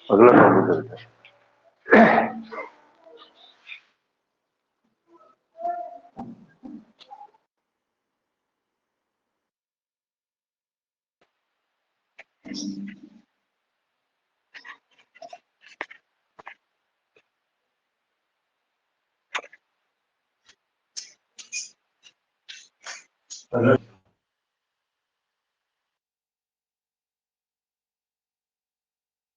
अगला टॉपिक है बेटा।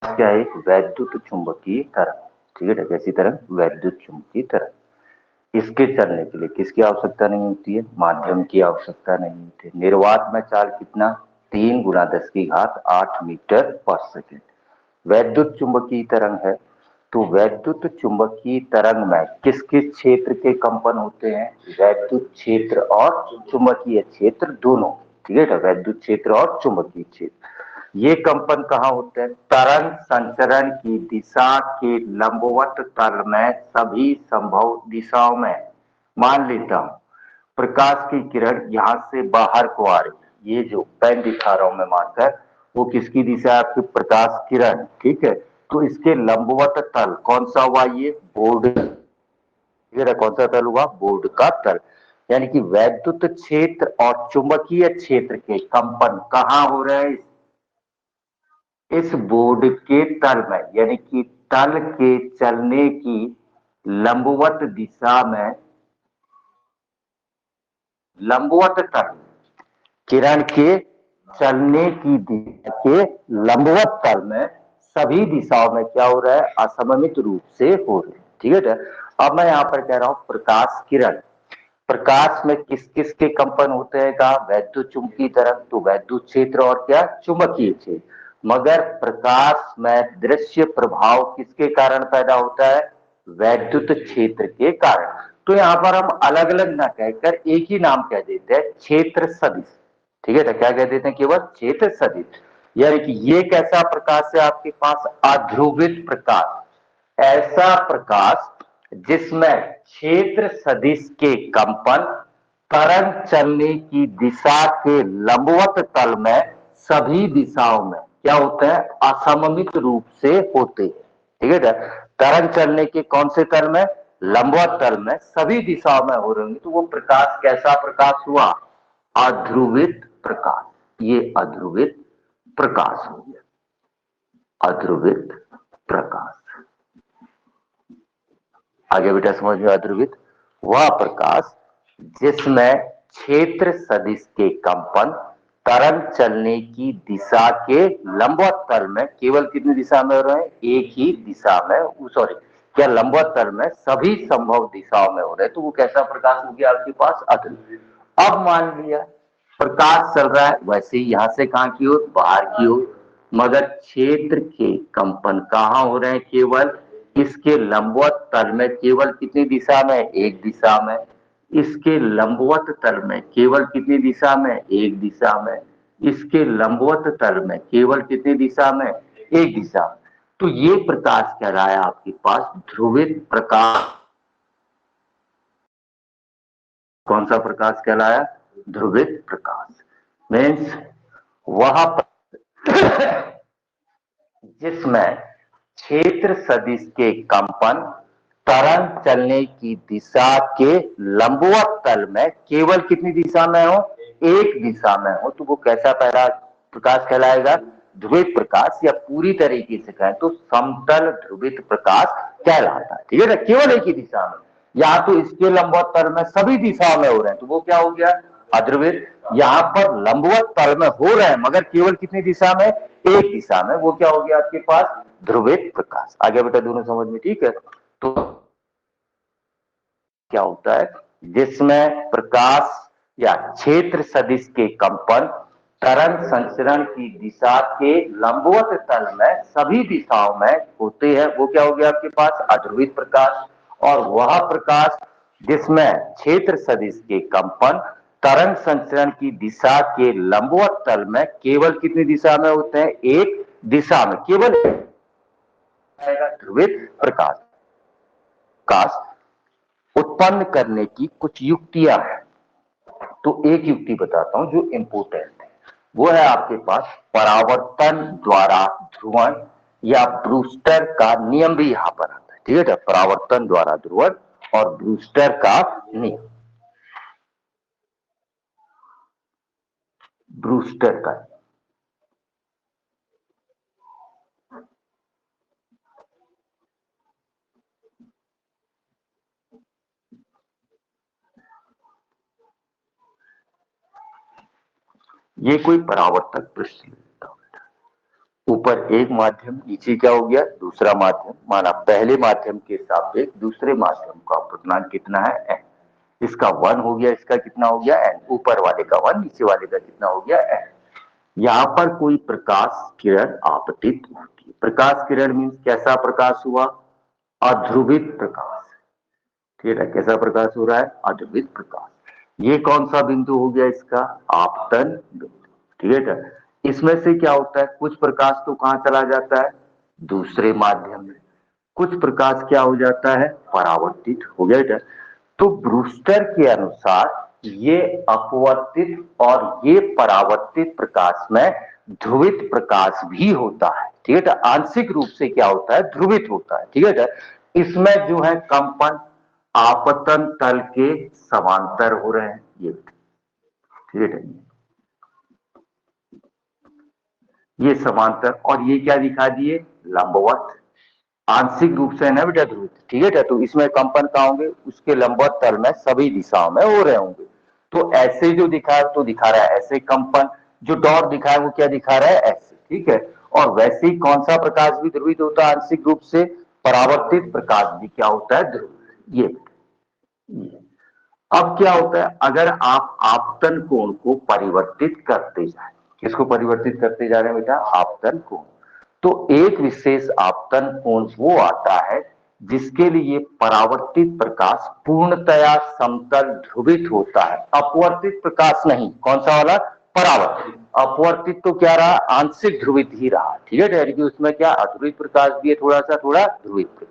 क्या है? एक वैद्युत चुंबकीय तरंग। ठीक है, कैसी तरंग? वैद्युत चुंबकीय तरंग। इसके चलने के लिए किसकी आवश्यकता नहीं होती है? माध्यम की आवश्यकता नहीं होती है। निर्वात में चाल कितना? 3 × 10⁸ मीटर पर सेकेंड। वैद्युत चुंबकीय तरंग है, तो वैद्युत चुंबकीय तरंग में किस किस क्षेत्र के कंपन होते हैं? वैद्युत क्षेत्र और चुंबकीय क्षेत्र दोनों। ठीक है ना, वैद्युत क्षेत्र और चुंबकीय क्षेत्र। ये कंपन कहाँ होते हैं? तरंग संचरण की दिशा के लंबवत तल में सभी संभव दिशाओं में। मान लेता हूं प्रकाश की किरण यहां से बाहर को आ रही है, ये जो पेन दिखा रहा हूं मैं मार्कर, वो किसकी दिशा है? आपकी प्रकाश किरण। ठीक है, तो इसके लंबवत तल कौन सा हुआ? ये बोर्ड। कौन सा तल हुआ? बोर्ड का तल। यानी कि वैद्युत क्षेत्र और चुंबकीय क्षेत्र के कंपन कहाँ हो रहे हैं? इस बोर्ड के तल में, यानी कि तल के चलने की लंबवत दिशा में, लंबवत तल किरण के चलने की दिशा के लंबवत तल में सभी दिशाओं में क्या हो रहा है? असममित रूप से हो रहे हैं। ठीक है, अब मैं यहां पर कह रहा हूं प्रकाश किरण। प्रकाश में किस किस के कंपन होते हैं? कहा वैद्युत चुंबकीय तरंग, तो वैद्युत क्षेत्र और क्या? चुंबकीय क्षेत्र। मगर प्रकाश में दृश्य प्रभाव किसके कारण पैदा होता है? वैद्युत क्षेत्र के कारण। तो यहां पर हम अलग अलग ना कहकर एक ही नाम कह देते हैं, क्षेत्र सदिश। ठीक है, तो क्या कह देते हैं? केवल क्षेत्र सदिश। यानी कि ये कैसा प्रकाश है आपके पास? अध्रुवित प्रकाश। ऐसा प्रकाश जिसमें क्षेत्र सदिश के कंपन तरंग चलने की दिशा के लंबवत तल में सभी दिशाओं में क्या होते हैं? असममित रूप से होते हैं। ठीक है ना, तरंग चलने के कौन से तल में? लंबवत तल में सभी दिशाओं में हो रहे होंगे, तो वो प्रकाश कैसा प्रकाश हुआ? अध्रुवित प्रकाश। ये अध्रुवित प्रकाश हो गया, अध्रुवित प्रकाश। आगे बेटा समझ में? अध्रुवित वह प्रकाश जिसमें क्षेत्र सदिश के कंपन तरंग चलने की दिशा के लंबवत तल में केवल कितनी दिशा में हो रहे हैं? एक ही दिशा में, सॉरी, क्या लंबवत तल में सभी संभव दिशाओं में हो रहे हैं, तो वो कैसा प्रकाश हो गया आपके पास? अध्रुवित। अब मान लिया प्रकाश चल रहा है वैसे ही यहां से कहां की ओर? बाहर की ओर, मगर क्षेत्र के कंपन कहां हो रहे हैं? केवल इसके लंबवत तल में। केवल कितनी दिशा में? एक दिशा में। इसके लंबवत तल में केवल कितनी दिशा में? एक दिशा में। इसके लंबवत तल में केवल कितनी दिशा में? एक दिशा में। तो ये प्रकाश कह रहा है आपके पास ध्रुवित प्रकाश। कौन सा प्रकाश कहलाया? ध्रुवित प्रकाश। मीन्स वह जिसमें क्षेत्र सदिश के कंपन तरंग चलने की दिशा के लंबवत तल में केवल कितनी दिशा में हो? एक दिशा में हो, तो वो कैसा पहला प्रकाश कहलाएगा? ध्रुवित प्रकाश, या पूरी तरीके से कहें तो समतल ध्रुवित प्रकाश कहलाता है। ठीक है ना, केवल एक ही दिशा में, या तो इसके लंबवत तल में सभी दिशाओं में हो रहे हैं, तो वो क्या हो गया? अध्रुवित। यहां पर लंबवत तल में हो रहे हैं मगर केवल कितनी दिशा में? एक दिशा में, वो क्या हो गया आपके पास? ध्रुवित प्रकाश। आगे बेटा दोनों समझ में? ठीक है, तो क्या होता है? जिसमें प्रकाश या क्षेत्र सदिश के कंपन तरंग संचरण की दिशा के लंबवत तल में सभी दिशाओं में होते हैं, वो क्या हो गया आपके पास? अध्रुवित प्रकाश। और वह प्रकाश जिसमें क्षेत्र सदिश के कंपन तरंग संचरण की दिशा के लंबवत तल में केवल कितनी दिशा में होते हैं? एक दिशा में, केवल ध्रुवित प्रकाश। प्रकाश उत्पन्न करने की कुछ युक्तियां हैं, तो एक युक्ति बताता हूं जो इंपोर्टेंट है। वो है आपके पास परावर्तन द्वारा ध्रुवण, या ब्रूस्टर का नियम भी यहां पर आता है, ठीक है, परावर्तन द्वारा ध्रुवण और ब्रूस्टर का नियम, ब्रूस्टर का। ये कोई परावर्तक पृष्ठ लेता हूं, ऊपर एक माध्यम, नीचे क्या हो गया दूसरा माध्यम, माना पहले माध्यम के सापेक्ष दूसरे माध्यम का अपवर्तनांक कितना है n, इसका 1 हो गया, इसका कितना हो गया n, ऊपर वाले का 1, नीचे वाले का कितना हो गया n। यहां पर कोई प्रकाश किरण आपतित होती है। प्रकाश किरण मीन्स कैसा प्रकाश हुआ, अध्रुवित प्रकाश, ठीक है, कैसा प्रकाश हो रहा है, अध्रुवित प्रकाश। ये कौन सा बिंदु हो गया इसका, आपतन बिंदु, ठीक है। इसमें से क्या होता है, कुछ प्रकाश तो कहां चला जाता है, दूसरे माध्यम में, कुछ प्रकाश क्या हो जाता है, परावर्तित हो गया। तो ब्रूस्टर के अनुसार ये अपवर्तित और ये परावर्तित प्रकाश में ध्रुवित प्रकाश भी होता है, ठीक है, आंशिक रूप से क्या होता है, ध्रुवित होता है, ठीक है। इसमें जो है कंपन आपतन तल के समांतर हो रहे हैं, ये ठीक है, ये समांतर, और ये क्या दिखा दिए, लंबवत, आंशिक रूप से है ना बेटा ध्रुवित, ठीक है। तो इसमें कंपन कहाँ होंगे, उसके लंबवत तल में सभी दिशाओं में हो रहे होंगे। तो ऐसे जो दिखा है तो दिखा रहा है ऐसे कंपन, जो डॉट दिखा है वो क्या दिखा रहा है, ऐसे, ठीक है। और वैसे ही कौन सा प्रकाश भी ध्रुवित होता है आंशिक रूप से, परावर्तित प्रकाश भी क्या होता है, ध्रुवित। ये अब क्या होता है, अगर आप आपतन कोण को परिवर्तित करते जाए, किसको परिवर्तित करते जा रहे हैं बेटा, आपतन कोण, तो एक विशेष आपतन कोण वो आता है जिसके लिए परावर्तित प्रकाश पूर्णतया समतल ध्रुवित होता है, अपवर्तित प्रकाश नहीं, कौन सा वाला, परावर्तित। अपवर्तित तो क्या रहा, आंशिक ध्रुवित ही रहा, ठीक है, कि उसमें क्या अध्रुवित प्रकाश भी है, थोड़ा सा थोड़ा ध्रुवित,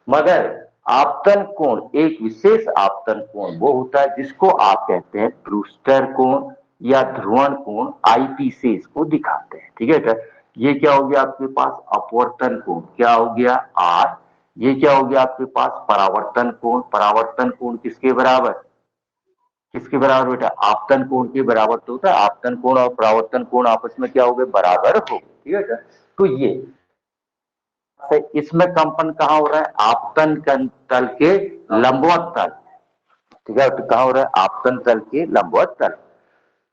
मगर आपतन कोण, एक विशेष आपतन कोण वो होता है जिसको आप कहते हैं ब्रूस्टर कोण या ध्रुवण कोण, आईपी से इसको दिखाते हैं, ठीक है। ये क्या हो गया आपके पास, अपवर्तन कोण क्या हो गया आर, ये क्या हो गया आपके पास, परावर्तन कोण, परावर्तन कोण किसके बराबर, किसके बराबर बेटा, आपतन कोण के बराबर तो होता है, आपतन कोण और परावर्तन कोण आपस में क्या हो गए, बराबर हो गए, ठीक है। तो ये इसमें कंपन कहाँ हो रहा है, आपतन तल के लंबवत तल, ठीक है, तो कहाँ हो रहा है, आपतन तल के लंबवत तल।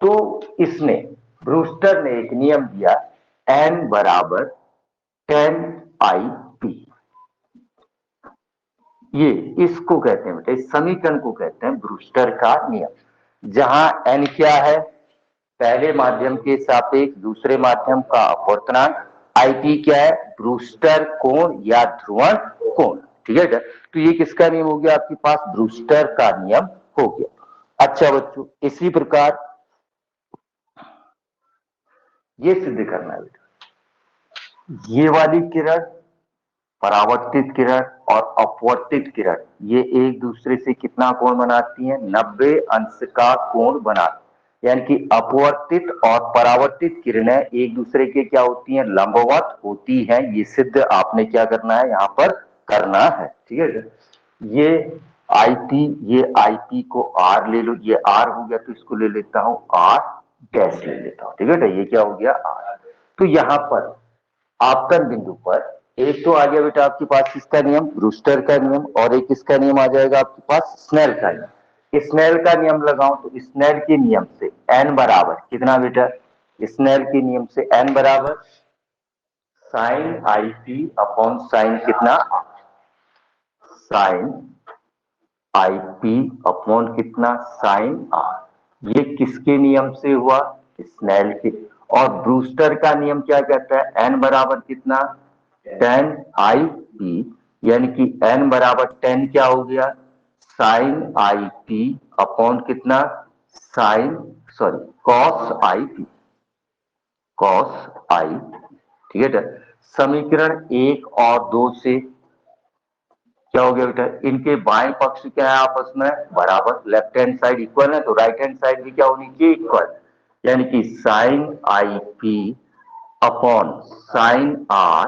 तो इसने, ब्रूस्टर ने एक नियम दिया, n बराबर 10 IP, ये इसको कहते हैं बेटा, इस समीकरण को कहते हैं ब्रूस्टर का नियम, जहां n क्या है, पहले माध्यम के सापेक्ष दूसरे माध्यम का अपवर्तनांक, आईटी क्या है, ब्रूस्टर कोण या ध्रुवण कोण, ठीक है। तो ये किसका नियम हो गया आपके पास, ब्रूस्टर का नियम हो गया। अच्छा बच्चों, इसी प्रकार ये सिद्ध करना है बेटा, ये वाली किरण, परावर्तित किरण और अपवर्तित किरण, ये एक दूसरे से कितना कोण बनाती हैं, 90 अंश का कोण बनाती, यानी कि अपवर्तित और परावर्तित किरणें एक दूसरे के क्या होती हैं, लंबवत होती हैं। ये सिद्ध आपने क्या करना है, यहाँ पर करना है, ठीक है। ये आईपी, ये आईपी को आर ले लो, ये आर हो गया तो इसको ले लेता हूं आर डैश ले लेता हूं, ठीक है, ये क्या हो गया आर। तो यहां पर आपतन बिंदु पर एक तो आ गया बेटा आपके पास इसका नियम, ब्रूस्टर का नियम, और एक इसका नियम आ जाएगा आपके पास स्नेल का नियम। स्नेल का नियम लगाऊं तो स्नेल के नियम से n बराबर कितना बेटा, स्नेल के नियम से n बराबर sine I P upon sine कितना, साइन आई पी अपॉन कितना, साइन आर। ये किसके नियम से हुआ, स्नेल के। और ब्रूस्टर का नियम क्या कहता है, n बराबर कितना, 10 IP, यानी कि n बराबर 10 क्या हो गया, साइन आई पी अपॉन कितना, sine, sorry, cos I P, cos I, ठीक है। समीकरण 1 और 2 से क्या हो गया बेटा, इनके बाएं पक्ष क्या है आपस में बराबर, लेफ्ट हैंड साइड इक्वल है तो राइट हैंड साइड भी क्या होनी चाहिए, इक्वल, यानी कि sine I P upon sine R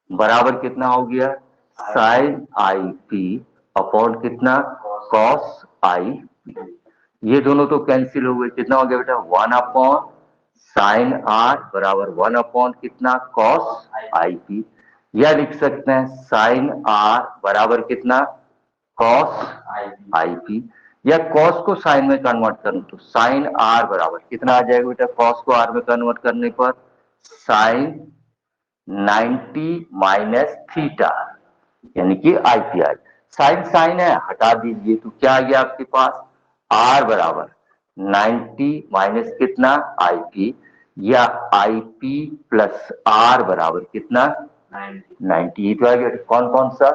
बराबर कितना हो गया, साइन आई पी अपॉन कितना, कॉस आई पी। ये दोनों तो कैंसिल हो गए, कितना हो गया बेटा, 1 अपॉन साइन आर बराबर 1 अपॉन कितना, कॉस आई पी। या लिख सकते हैं साइन आर बराबर कितना, कॉस आई पी। या कॉस को साइन में कन्वर्ट करूं तो साइन आर बराबर कितना आ जाएगा बेटा, कॉस को आर में कन्वर्ट करने पर साइन 90 माइनस थीटा, यानी कि आईपीआई। साइन साइन है, हटा दीजिए तो क्या आ गया आपके पास, आर बराबर 90 माइनस कितना, आईपी, या आईपी प्लस आर बराबर कितना, 90। ये तो आ गया कौन कौन सा,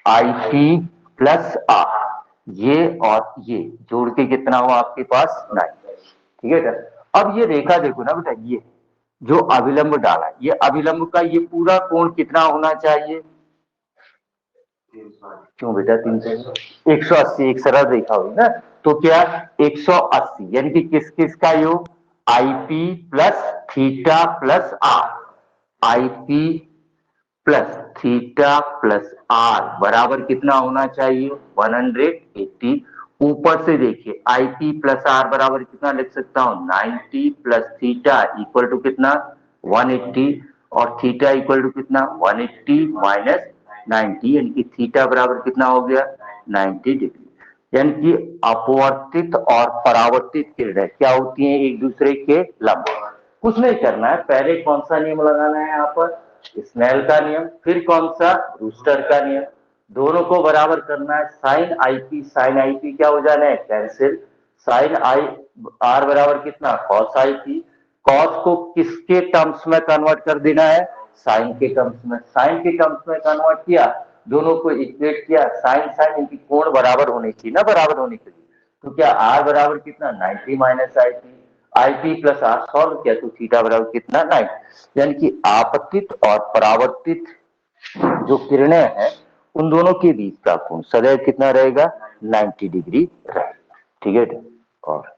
आईपी प्लस आर, ये और ये जोड़ के कितना हुआ आपके पास 90। ठीक है बेटा। अब ये रेखा देखो ना बेटा, ये जो अभिलंब डाला, ये अभिलंब का ये पूरा कोण कितना होना चाहिए, क्यों बेटा 300, 180, एक सरल रेखा हुई ना, तो क्या 180, यानी कि किस किस का योग, IP plus theta plus R, IP plus theta plus R बराबर कितना होना चाहिए, 180। ऊपर से देखिए आईपी प्लस आर बराबर कितना लिख सकता हूं, 90 प्लस थीटा इक्वल टू कितना, 180, और थीटा इक्वल टू कितना, 180 माइनस 90, यानी कि थीटा बराबर कितना हो गया, 90 डिग्री। यानी कि अपवर्तित और परावर्तित किरणें क्या होती हैं, एक दूसरे के लंब। कुछ नहीं करना है, पहले कौन सा नियम लगाना है यहाँ पर, स्नेल का नियम, फिर कौन सा, रूस्टर का नियम। दोनों को बराबर करना है, साइन आई पी क्या हो जाना है, कैंसिल। साइन आई आर बराबर कितना, कॉस आई पी। कॉस को किसके टर्म्स में कन्वर्ट कर देना है, साइन के टर्म्स में। साइन के टर्म्स में कन्वर्ट किया, दोनों को इक्वेट किया, साइन साइन इनकी कोण बराबर होनी चाहिए ना, बराबर होनी चाहिए। तो क्या आर बराबर कितना, 90 minus I P, I P plus R solve किया तो थीटा बराबर कितना, 90। यानी कि आपतित और परावर्तित जो किरणें हैं उन दोनों के बीच का कोण सदैव कितना रहेगा, 90 डिग्री रहेगा। ठीक है। और